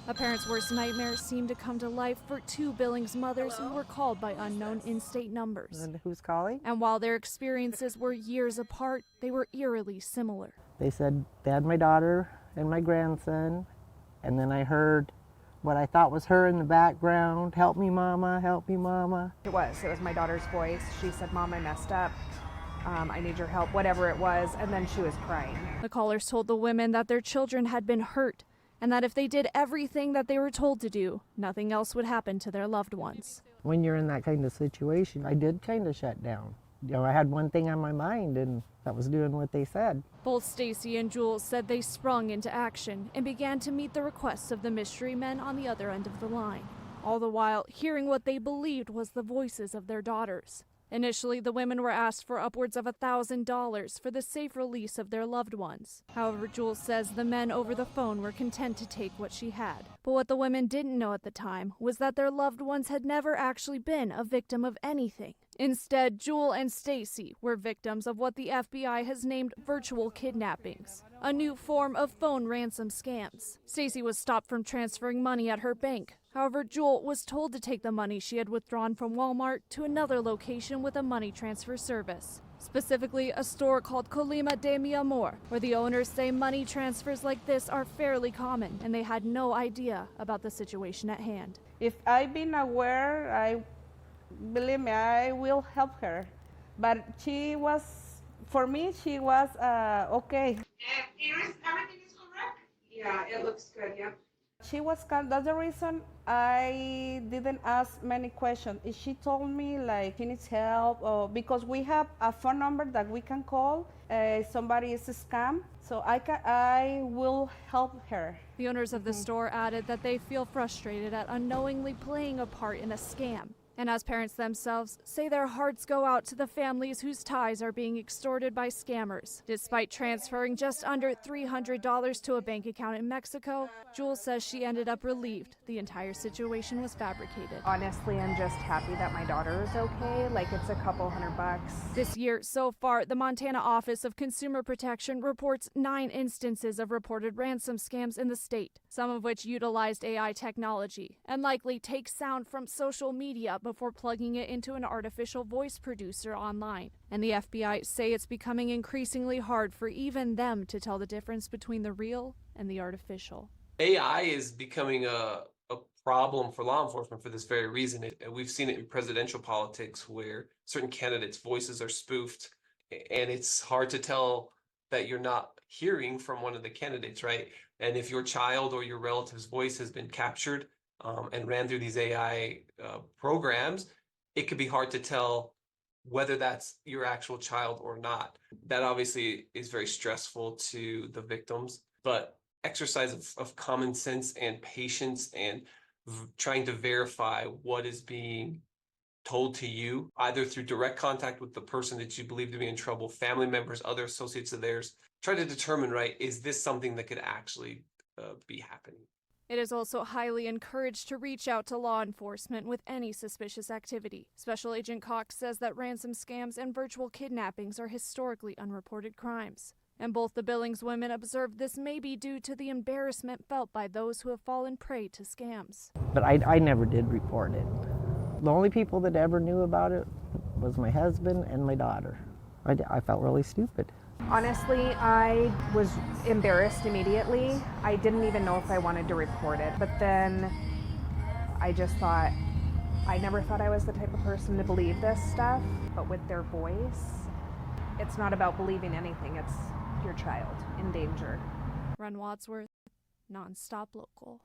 A parent's worst nightmare seemed to come to life for two Billings mothers who were called by unknown in-state numbers. And who's calling? And while their experiences were years apart, they were eerily similar. They said they had my daughter and my grandson, and then I heard what I thought was her in the background, "Help me, Mama, help me, Mama." It was my daughter's voice. She said, "Mom, I messed up. I need your help," whatever it was, and then she was crying. The callers told the women that their children had been hurt, and that if they did everything that they were told to do, nothing else would happen to their loved ones. When you're in that kind of situation, I did kind of shut down. I had one thing on my mind, and that was doing what they said. Both Stacy and Jules said they sprung into action and began to meet the requests of the mystery men on the other end of the line, all the while hearing what they believed was the voices of their daughters. Initially, the women were asked for upwards of $1,000 for the safe release of their loved ones. However, Jules says the men over the phone were content to take what she had. But what the women didn't know at the time was that their loved ones had never actually been a victim of anything. Instead, Jewel and Stacy were victims of what the FBI has named virtual kidnappings, a new form of phone ransom scams. Stacy was stopped from transferring money at her bank. However, Jewel was told to take the money she had withdrawn from Walmart to another location with a money transfer service, specifically a store called Colima de Mi Amor, where the owners say money transfers like this are fairly common, and they had no idea about the situation at hand. If I've been aware, believe me, I will help her. But for me, she was okay. And Iris, everything is correct? Yeah, it looks good, yeah. She was calm. That's the reason I didn't ask many questions. She told me like she needs help, or because we have a phone number that we can call. Somebody is a scam, so I will help her. The owners of the store added that they feel frustrated at unknowingly playing a part in a scam. And as parents themselves say, their hearts go out to the families whose ties are being extorted by scammers. Despite transferring just under $300 to a bank account in Mexico, Jules says she ended up relieved the entire situation was fabricated. Honestly, I'm just happy that my daughter is okay. Like, it's a couple $100. This year, so far, the Montana Office of Consumer Protection reports 9 instances of reported ransom scams in the state, some of which utilized AI technology and likely take sound from social media before plugging it into an artificial voice producer online. And the FBI say it's becoming increasingly hard for even them to tell the difference between the real and the artificial. AI is becoming a problem for law enforcement for this very reason. We've seen it in presidential politics where certain candidates' voices are spoofed, and it's hard to tell that you're not hearing from one of the candidates, right? And if your child or your relative's voice has been captured and ran through these AI programs, it could be hard to tell whether that's your actual child or not. That obviously is very stressful to the victims, but exercise of common sense and patience and trying to verify what is being told to you, either through direct contact with the person that you believe to be in trouble, family members, other associates of theirs, try to determine, right, is this something that could actually be happening? It is also highly encouraged to reach out to law enforcement with any suspicious activity. Special Agent Cox says that ransom scams and virtual kidnappings are historically unreported crimes. And both the Billings women observed this may be due to the embarrassment felt by those who have fallen prey to scams. But I never did report it. The only people that ever knew about it was my husband and my daughter. I felt really stupid. Honestly, I was embarrassed immediately. I didn't even know if I wanted to report it. But then I just thought, I never thought I was the type of person to believe this stuff. But with their voice, it's not about believing anything. It's your child in danger. Ren Wadsworth, Nonstop Local.